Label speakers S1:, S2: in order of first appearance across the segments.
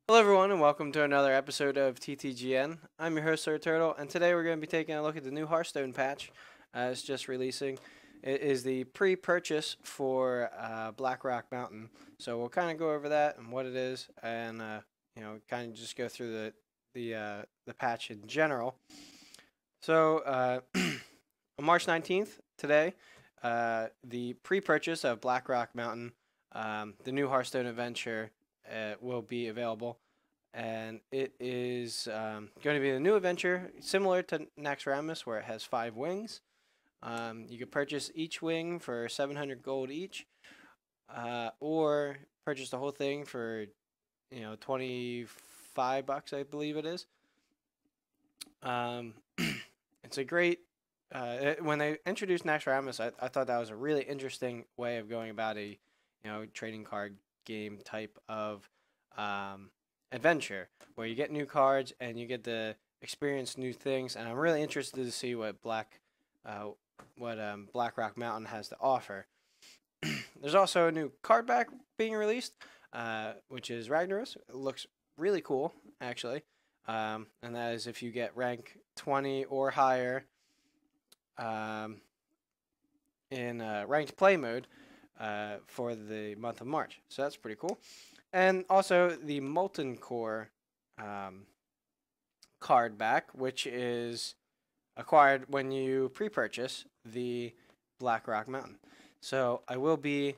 S1: Hello everyone and welcome to another episode of TTGN. I'm your host SirTurtle, and today we're going to be taking a look at the new Hearthstone patch. It's just releasing. It is the pre-purchase for Blackrock Mountain. So we'll kind of go over that and what it is, and kind of just go through the patch in general. So on March 19th today, the pre-purchase of Blackrock Mountain, the new Hearthstone Adventure, will be available, and it is going to be a new adventure similar to Naxxramas, where it has 5 wings. You can purchase each wing for 700 gold each, or purchase the whole thing for 25 bucks, I believe it is. It's a great. When they introduced Naxxramas, I thought that was a really interesting way of going about a trading card game type of adventure, where you get new cards and you get to experience new things. And I'm really interested to see what Blackrock Mountain has to offer. There's also a new card back being released, which is Ragnaros. It looks really cool, actually. And that is if you get rank 20 or higher in ranked play mode for the month of March. So that's pretty cool. And also the Molten Core card back, which is acquired when you pre-purchase the Blackrock Mountain. So I will be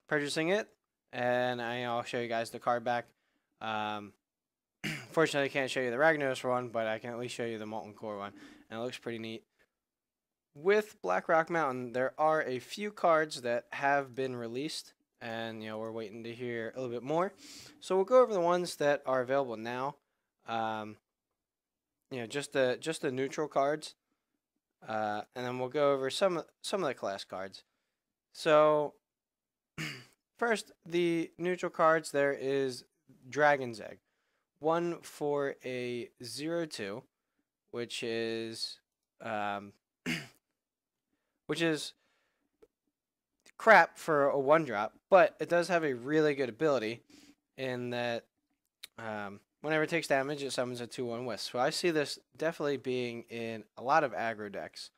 S1: purchasing it, and I'll show you guys the card back. Fortunately, I can't show you the Ragnaros one, but I can at least show you the Molten Core one, and it looks pretty neat. With Blackrock Mountain, there are a few cards that have been released, and we're waiting to hear a little bit more. So we'll go over the ones that are available now. Just the neutral cards, and then we'll go over some of the class cards. So first, the neutral cards. There is Dragon's Egg, one for a 0/2, which is crap for a 1-drop, but it does have a really good ability in that whenever it takes damage, it summons a 2/1 Wisp. So I see this definitely being in a lot of aggro decks,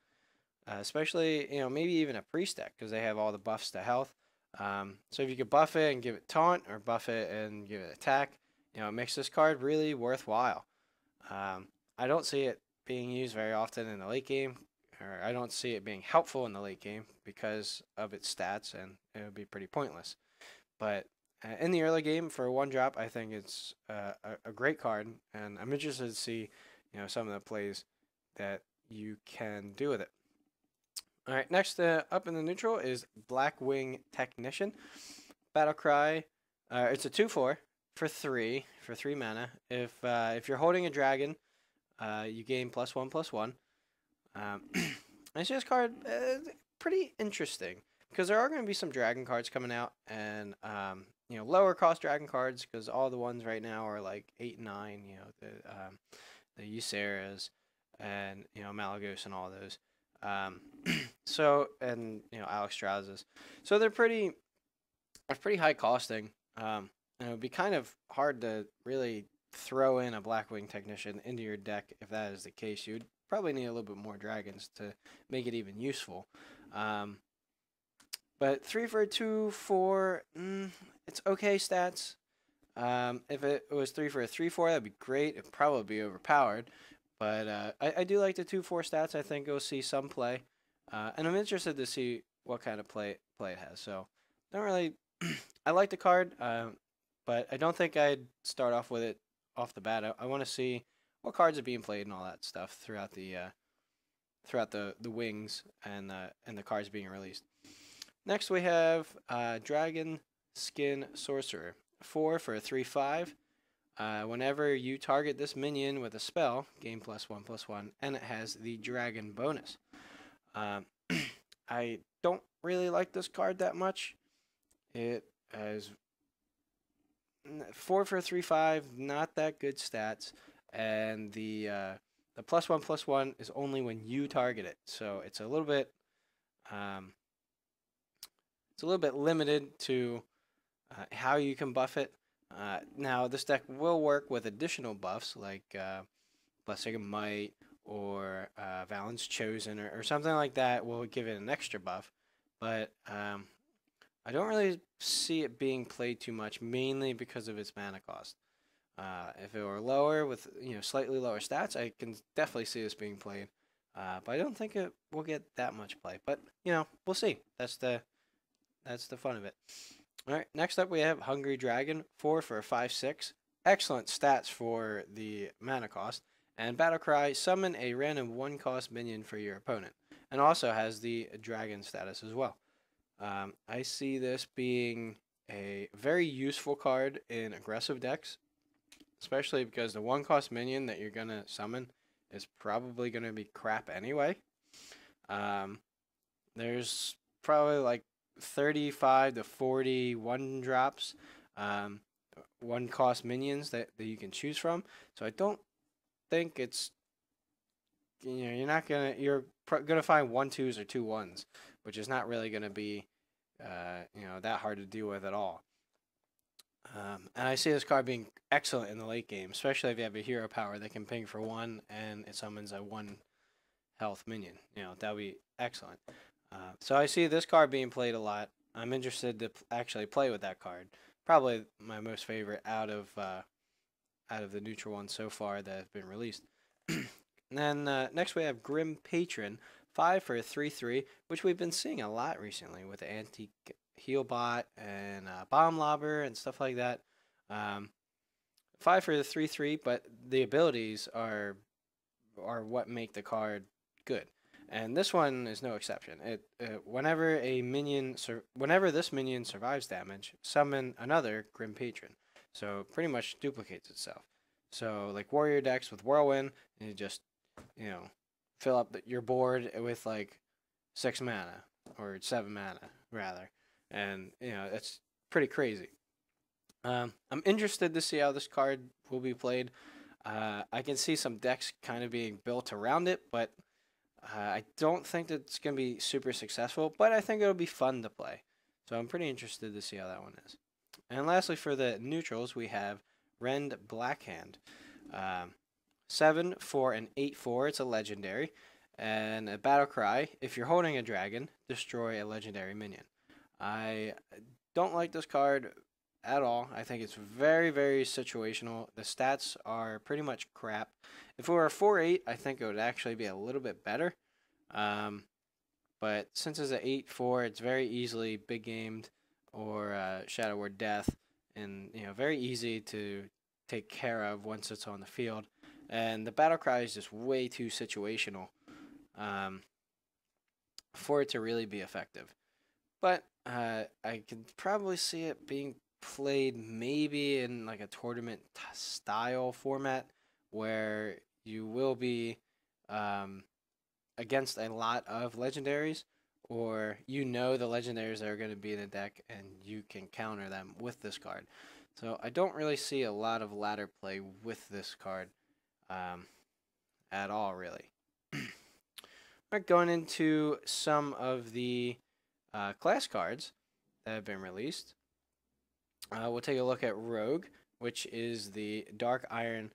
S1: especially maybe even a priest deck, because they have all the buffs to health. So if you could buff it and give it taunt, or buff it and give it attack, it makes this card really worthwhile. I don't see it being used very often in the late game, or I don't see it being helpful in the late game because of its stats, and it would be pretty pointless. But in the early game, for a 1-drop, I think it's a great card, and I'm interested to see some of the plays that you can do with it. All right, next up in the neutral is Blackwing Technician. Battle Cry. It's a 2/4 for 3 mana. If you're holding a dragon, you gain +1/+1. I see this card pretty interesting, because there are going to be some dragon cards coming out, and lower cost dragon cards, because all the ones right now are like 8 and 9. The Yseras and Malagos and all those. So, and Alexstrasza's. So they're pretty high costing. And it would be kind of hard to really throw in a Blackwing Technician into your deck if that is the case. You'd probably need a little bit more dragons to make it even useful. But 3 for a 2/4, it's okay stats. If it was 3 for a 3/4, that'd be great. It'd probably be overpowered. But I do like the 2/4 stats. I think you'll see some play. And I'm interested to see what kind of play it has. So, don't really... I like the card, but I don't think I'd start off with it off the bat. I want to see what cards are being played and all that stuff throughout the wings and the cards being released. Next we have Dragon Skin Sorcerer, 4 for a 3/5. Whenever you target this minion with a spell, gain +1/+1, and it has the dragon bonus. I don't really like this card that much. It has 4 for a 3/5, not that good stats, and the +1/+1 is only when you target it, so it's a little bit limited to how you can buff it. Now, this deck will work with additional buffs like Blessing of Might or Valen's Chosen or something like that will give it an extra buff. But I don't really see it being played too much, mainly because of its mana cost. If it were lower with slightly lower stats, I can definitely see this being played. But I don't think it will get that much play. But we'll see. That's the fun of it. All right, next up we have Hungry Dragon, 4 for a 5/6. Excellent stats for the mana cost. And Battle Cry, summon a random 1-cost minion for your opponent. And also has the dragon status as well. I see this being a very useful card in aggressive decks, especially because the 1-cost minion that you're going to summon is probably going to be crap anyway. There's probably like 35 to 40 1-drops, 1-cost minions that you can choose from. So I don't think it's you're gonna find 1/2s or 2/1s, which is not really gonna be that hard to deal with at all. And I see this card being excellent in the late game, especially if you have a hero power that can ping for 1 and it summons a 1 health minion. That would be excellent. So I see this card being played a lot. I'm interested to actually play with that card. Probably my most favorite out of the neutral ones so far that have been released. And then next we have Grim Patron, 5 for a 3/3, which we've been seeing a lot recently with the Antique Heal Bot and Bomb Lobber and stuff like that. 5 for the 3/3, but the abilities are what make the card good. And this one is no exception. Whenever this minion survives damage, summon another Grim Patron. So pretty much duplicates itself. So like warrior decks with Whirlwind, and you just fill up your board with like 6 mana or 7 mana rather, and it's pretty crazy. I'm interested to see how this card will be played. I can see some decks kind of being built around it, but I don't think that it's going to be super successful, but I think it'll be fun to play. So I'm pretty interested to see how that one is. And lastly, for the neutrals, we have Rend Blackhand. 7 for an 8/4. It's a legendary. And a Battle Cry. If you're holding a dragon, destroy a legendary minion. I don't like this card at all. I think it's very, very situational. The stats are pretty much crap. If it were a 4/8, I think it would actually be a little bit better. But since it's an 8/4, it's very easily big gamed or Shadow Word Death, and very easy to take care of once it's on the field. And the Battle Cry is just way too situational for it to really be effective. But I can probably see it being played maybe in like a tournament style format where you will be against a lot of legendaries, or the legendaries that are going to be in the deck and you can counter them with this card. So I don't really see a lot of ladder play with this card at all, really. We're going into some of the class cards that have been released. We'll take a look at Rogue, which is the Dark Iron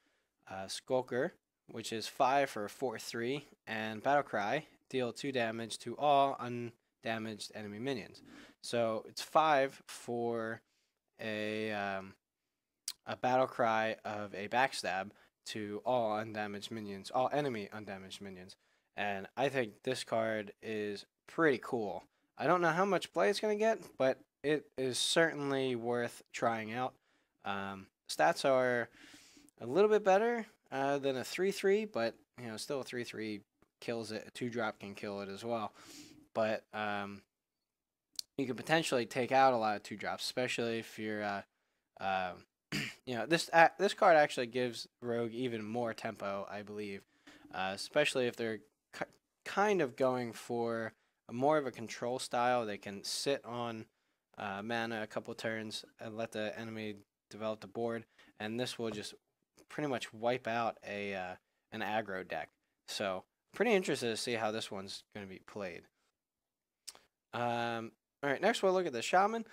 S1: Skulker, which is 5 for a 4/3, and Battle Cry, deal 2 damage to all undamaged enemy minions. So it's 5 for a Battle Cry of a backstab to all undamaged minions, all enemy undamaged minions. And I think this card is pretty cool. I don't know how much play it's going to get, but it is certainly worth trying out. Stats are a little bit better than a 3/3, but still a 3/3 kills it. A 2-drop can kill it as well. But you can potentially take out a lot of 2-drops, especially if you're this card actually gives Rogue even more tempo, I believe, especially if they're kind of going for more of a control style. They can sit on mana a couple turns and let the enemy develop the board, and this will just pretty much wipe out an aggro deck. So pretty interested to see how this one's going to be played. All right, next we'll look at the Shaman.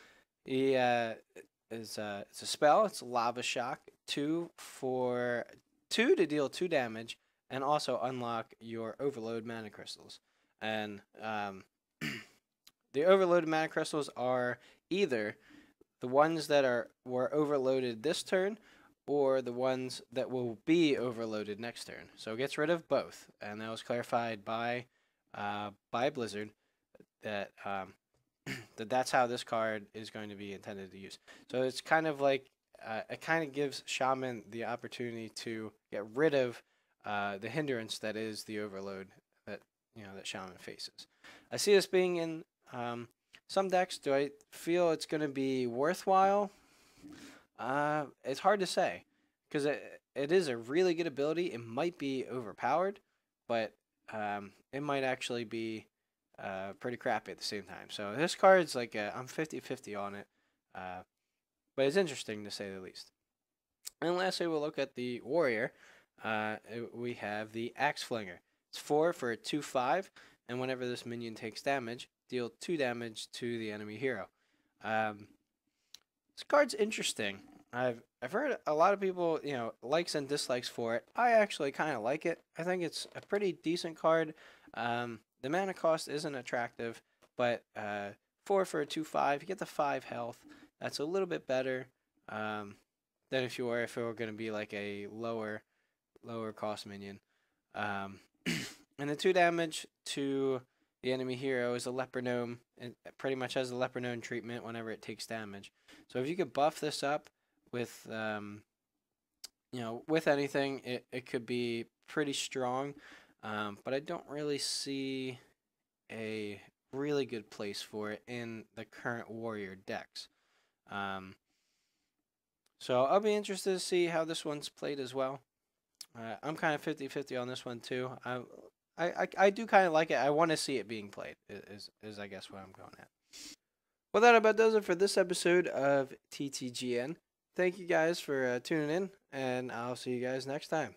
S1: it's a spell. It's Lava Shock. 2 to deal 2 damage, and also unlock your Overload Mana Crystals. And the Overloaded Mana Crystals are either the ones that were overloaded this turn, or the ones that will be overloaded next turn. So it gets rid of both, and that was clarified by Blizzard that that's how this card is going to be intended to use. So it's kind of like it kind of gives Shaman the opportunity to get rid of the hindrance that is the overload that that Shaman faces. I see this being in some decks. Do I feel it's going to be worthwhile? It's hard to say, because it is a really good ability. It might be overpowered, but it might actually be pretty crappy at the same time. So this card's like I'm 50-50 on it, but it's interesting to say the least. And lastly, we'll look at the warrior. We have the Axe Flinger. It's 4 for a 2/5, and whenever this minion takes damage, deal 2 damage to the enemy hero. This card's interesting. I've heard a lot of people, likes and dislikes for it. I actually kind of like it. I think it's a pretty decent card. The mana cost isn't attractive, but 4 for a 2/5, you get the 5 health. That's a little bit better than if it were going to be like a lower cost minion. And the 2 damage to the enemy hero is a Leper Gnome. It pretty much has the Leper Gnome treatment whenever it takes damage. So if you could buff this up with with anything, it could be pretty strong. But I don't really see a really good place for it in the current warrior decks. So I'll be interested to see how this one's played as well. I'm kind of 50-50 on this one too. I do kind of like it. I want to see it being played, is I guess what I'm going at. Well, that about does it for this episode of TTGN. Thank you guys for tuning in, and I'll see you guys next time.